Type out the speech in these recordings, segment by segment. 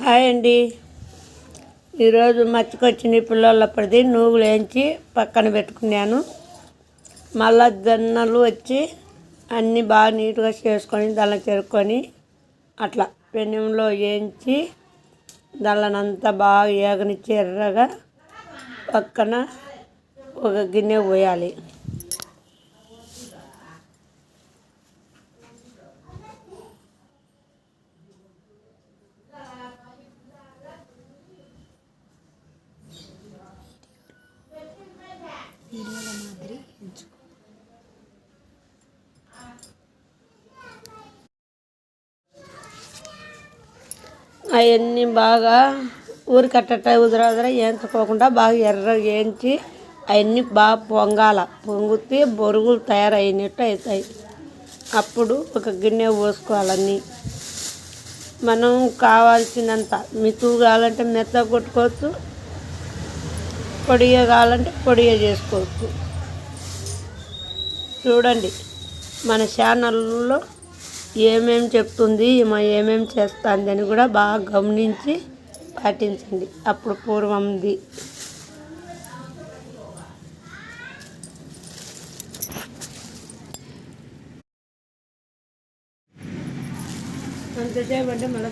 Hi అండి. ఈరోజు మర్చికొచ్చిన పిల్లలప్పటిది నూగులు వేయించి పక్కన పెట్టుకున్నాను. మళ్ళా జొన్నలు వచ్చి అన్నీ బాగా నీట్గా చేసుకొని దానిలో చెరుక్కొని అట్లా పెనంలో వేయించి దానినంతా బాగా ఏగనిచ్చి ఎర్రగా పక్కన ఒక గిన్నె పోయాలి. అవన్నీ బాగా ఊరికట్ట ఉదర వేయించుకోకుండా బాగా ఎర్రగా వేయించి అవన్నీ బాగా పొంగితే బొరుగులు తయారైనట్టు అవుతాయి. అప్పుడు ఒక గిన్నె పోసుకోవాలన్నీ. మనం కావాల్సినంత మెతుకు కావాలంటే మెత్తగా కొట్టుకోవచ్చు, పొడిగా కావాలంటే పొడిగా చేసుకోవచ్చు. చూడండి మన ఛానల్లో ఏమేమి చెప్తుంది, ఏమేమి చేస్తుంది అని కూడా బాగా గమనించి పాటించండి. అప్పుడు పూర్వంది అంతసేపు అంటే మళ్ళీ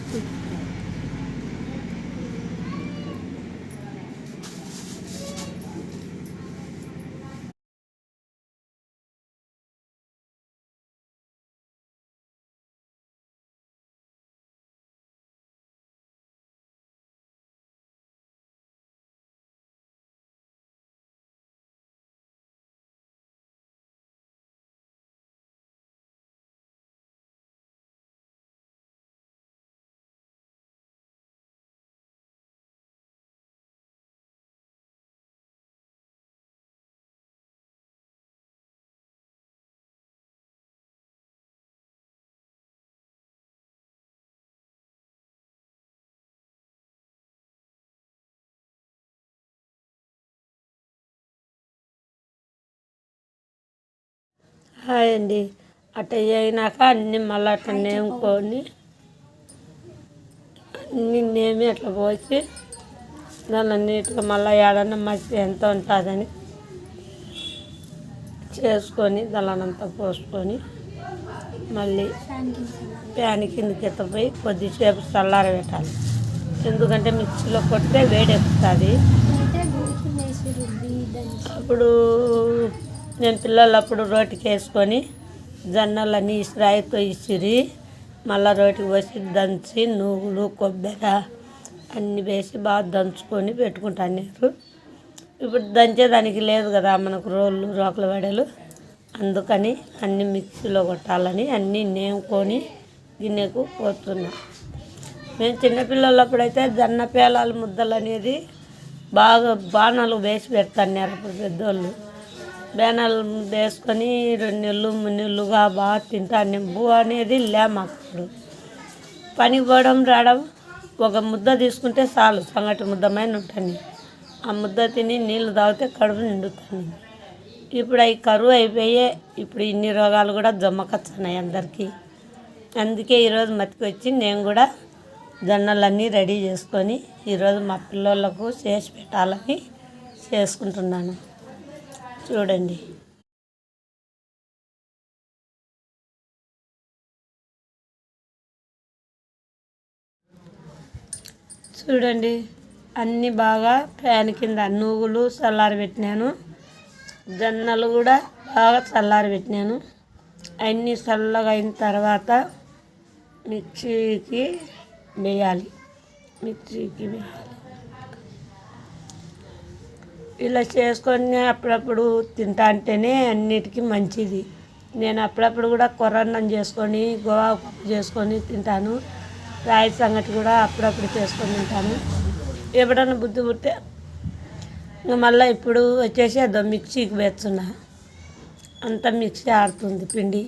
హాయ్ అండి. అట్ట అయినాక అన్నీ మళ్ళీ అట్లా నేముకొని అన్నీ నేమి అట్లా పోసి దాన్ని నీట్గా మళ్ళీ ఏడన్నా మసి ఎంత ఉంటుందని చేసుకొని దానంతా పోసుకొని మళ్ళీ ప్యాన్ కిందకి ఎత్తపోయి కొద్దిసేపు చల్లార పెట్టాలి. ఎందుకంటే మిక్సీలో కొడితే వేడెక్కుతుంది. అప్పుడు నేను పిల్లలప్పుడు రోటికి వేసుకొని జొన్నలన్నీ ఇసురాయితో ఇసిరి మళ్ళీ రోటికి పోసి దంచి నువ్వులు కొబ్బరి అన్నీ వేసి బాగా దంచుకొని పెట్టుకుంటాను. ఇప్పుడు దంచేదానికి లేదు కదా మనకు రోకల వడలు. అందుకని అన్నీ మిక్సీలో కొట్టాలని అన్నీ నేముకొని గిన్నెకు పోతున్నా. మేము చిన్నపిల్లలప్పుడైతే జొన్న పేలాలు ముద్దలు అనేది బాగా బాణాలు వేసి పెడతాన్నారు. అప్పుడు పెద్దోళ్ళు బేనాలు వేసుకొని 2 నెలలు 3 నెలలుగా బాగా తింటాను. బూ అనేది లేమప్పుడు పనికి పోవడం రావడం ఒక ముద్ద తీసుకుంటే చాలు, సంగటి ముద్దమైన ఉంటాను. ఆ ముద్ద తిని నీళ్ళు తాగితే కడుపు నిండుతాను. ఇప్పుడు అవి కరువు అయిపోయే. ఇప్పుడు ఇన్ని రోగాలు కూడా జమ్మకొచ్చున్నాయి అందరికీ. అందుకే ఈరోజు మతికొచ్చి నేను కూడా జొన్నలన్నీ రెడీ చేసుకొని ఈరోజు మా పిల్లలకు చేసి పెట్టాలని చేసుకుంటున్నాను. చూడండి చూడండి అన్నీ బాగా ఫ్యాన్ కింద నూగులు చల్లారబెట్టినాను, జొన్నలు కూడా బాగా చల్లారబెట్టినాను. అన్నీ చల్లగా అయిన తర్వాత మిక్సీకి వేయాలి. ఇలా చేసుకొని అప్పుడప్పుడు తింటా అంటేనే అన్నిటికీ మంచిది. నేను అప్పుడప్పుడు కూడా కొర్రన్నం చేసుకొని గోవాకు చేసుకొని తింటాను. రాయి సంగటి కూడా అప్పుడప్పుడు చేసుకొని తింటాను. ఎప్పుడన్నా బుద్ధి పుట్టే ఇంకా మళ్ళీ ఇప్పుడు వచ్చేసి అదో మిక్సీకి వేస్తున్నా. అంతా మిక్సీ ఆడుతుంది పిండి.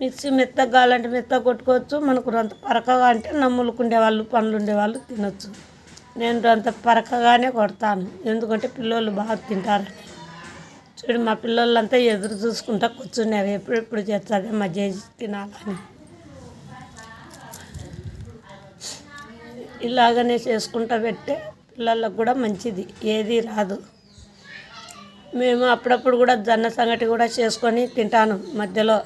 మిక్సీ మెత్తగా కావాలంటే మెత్తగా కొట్టుకోవచ్చు. మనకు అంత పరకగా అంటే నమ్ములుకుండేవాళ్ళు పనులు ఉండేవాళ్ళు తినొచ్చు. నేను అంత పరకగానే కొడతాను, ఎందుకంటే పిల్లలు బాగా తింటారని. చూడు మా పిల్లలంతా ఎదురు చూసుకుంటా కూర్చున్నారు, ఎప్పుడెప్పుడు చేస్తుంది మా చేసి తినాలని. ఇలాగనే చేసుకుంటా పెడితే పిల్లలకు కూడా మంచిది, ఏది రాదు. మేము అప్పుడప్పుడు కూడా జొన్న సంగటి కూడా చేసుకొని తింటాను. మధ్యలో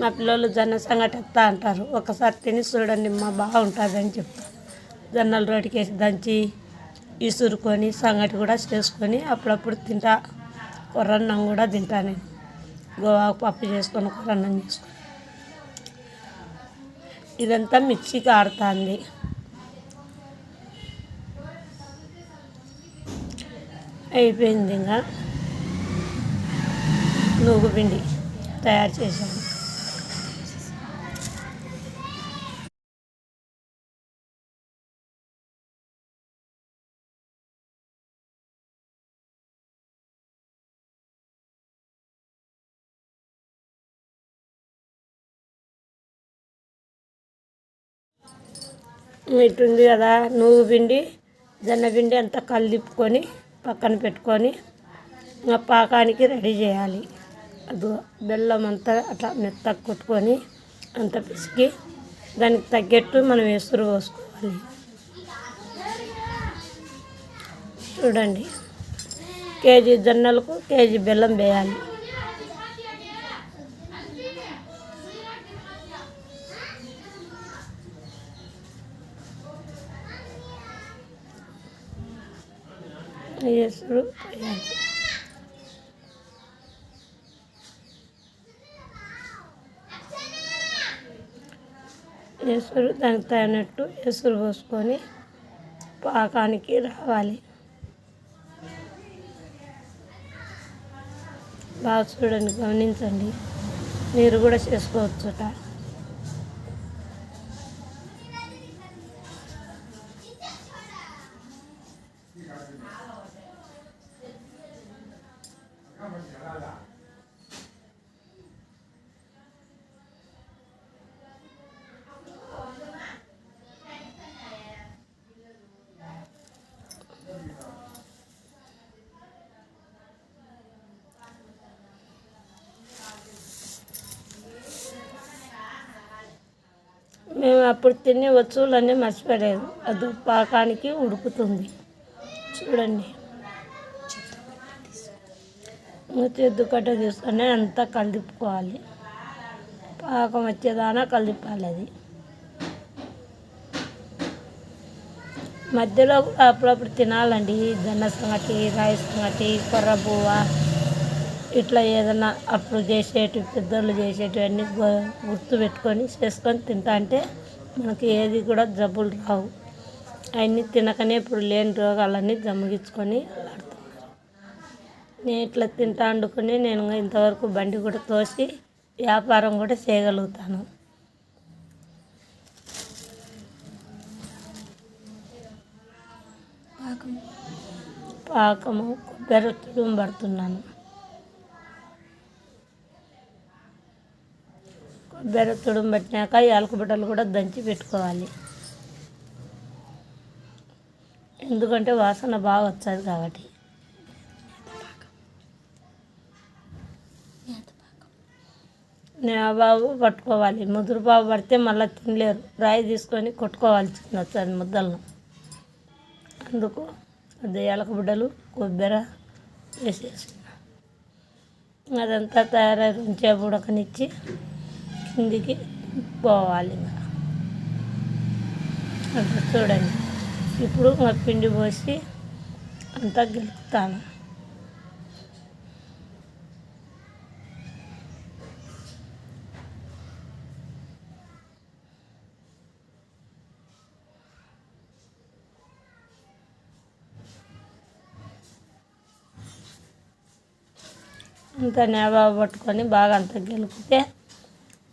మా పిల్లలు జొన్న సంగటి ఎత్తా అంటారు, ఒకసారి తిని చూడండి మా బాగుంటుందని చెప్తాను. జొన్నలు రోటికేసి దంచి ఇసురుకొని సంగటి కూడా చేసుకొని అప్పుడప్పుడు తింటా. కొర్రన్నం కూడా తింటా నేను, గోవాకు పప్పు చేసుకొని కొర్రన్నం చేసుకొని. ఇదంతా మిక్సీకి ఆడుతుంది. అయిపోయింది. ఇంకా నూగు పిండి తయారు చేశాను. ఇటుంది కదా నువ్వు పిండి జొన్న పిండి అంతా కలిపుకొని పక్కన పెట్టుకొని ఇంకా పాకానికి రెడీ చేయాలి. అది బెల్లం అంతా అట్లా మెత్తగా కొట్టుకొని అంత పిసికి దానికి తగ్గట్టు మనం ఎసురు పోసుకోవాలి. చూడండి, కేజీ జొన్నలకు కేజీ బెల్లం వేయాలి. ఎసురు వేయాలి. ఎసురు దానికి తగినట్టు ఎసురు పోసుకొని పాకానికి రావాలి. బాగా చూడండి, గమనించండి, మీరు కూడా చేసుకోవచ్చుట. మేము అప్పుడు తినే వస్తువులన్నీ మర్చిపోలేదు, అది పాకానికి ఉడుకుతుంది. చూడండి, చేద్దు కట్ట తీసుకొని అంతా కలిపుకోవాలి. పాకం వచ్చేదానా కలిపాలి. అది మధ్యలో అప్పుడప్పుడు తినాలండి. జొన్న సంగటి, రాయి సంగటి, కొర్ర పువ్వ, ఇట్లా ఏదైనా అప్పుడు చేసేటివి పెద్దోళ్ళు చేసేటివన్నీ గుర్తు పెట్టుకొని చేసుకొని తింటా అంటే మనకి ఏది కూడా జబ్బులు రావు. అవన్నీ తినకనే ఇప్పుడు లేని రోగాలన్నీ జమ్మగించుకొని ఆడుతున్నారు. నేను ఇట్లా తింటా వండుకొని నేను ఇంతవరకు బండి కూడా తోసి వ్యాపారం కూడా చేయగలుగుతాను. పాకము కొబ్బరి తుడుము పడుతున్నాను. కొబ్బరి తుడుము పట్టినాక యాలకుబిడ్డలు కూడా దంచి పెట్టుకోవాలి, ఎందుకంటే వాసన బాగా వచ్చేది కాబట్టి. నేబాబు పట్టుకోవాలి, ముదురు బాబు పడితే మళ్ళీ తినలేరు, రాయి తీసుకొని కొట్టుకోవాల్సి వచ్చేది ముద్దలను. అందుకు అది యాలకుబిడ్డలు కొబ్బరి వేసేసి అదంతా తయారై ఉంచేపు ఉడకనిచ్చి కిందికి పోవాలి. ఇంకా చూడండి, ఇప్పుడు మా పిండి పోసి అంతా గెలుపుతాను. అంతా నేబాబు పట్టుకొని బాగా అంతా గెలిపితే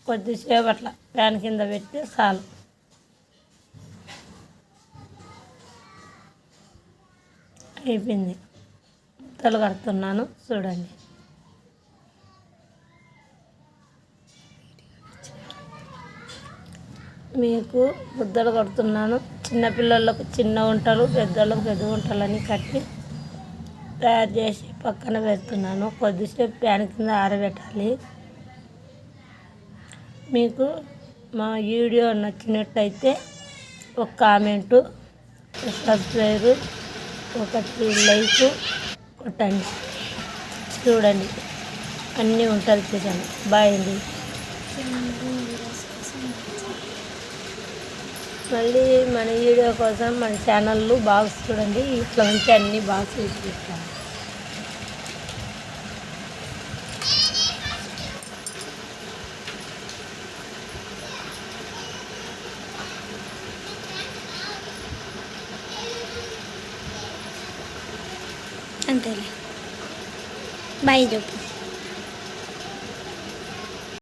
కొద్దిసేపు అట్లా ఫ్యాన్ కింద పెడితే చాలు. అయిపోయింది. ముద్దలు కడుతున్నాను చూడండి. మీకు ముద్దలు కడుతున్నాను. చిన్నపిల్లలకు చిన్న వంటలు, పెద్దలకు పెద్ద వంటలని కట్టి తయారు చేసి పక్కన పెడుతున్నాను. కొద్దిసేపు ఫ్యాన్ కింద ఆరబెట్టాలి. మీకు మా వీడియో నచ్చినట్టయితే ఒక కామెంటు, ఒక సబ్స్క్రైబ్, ఒకటి లైక్ కొట్టండి. చూడండి, అన్నీ ఉంటుంది చూడండి. బాయ్ అండి. మళ్ళీ మన వీడియో కోసం మన ఛానల్లో బాక్స్ చూడండి, ఇట్లా ఉంటే అన్ని బాక్స్ ఇస్తాను. అంతేలే. బాయ్ చెప్పు.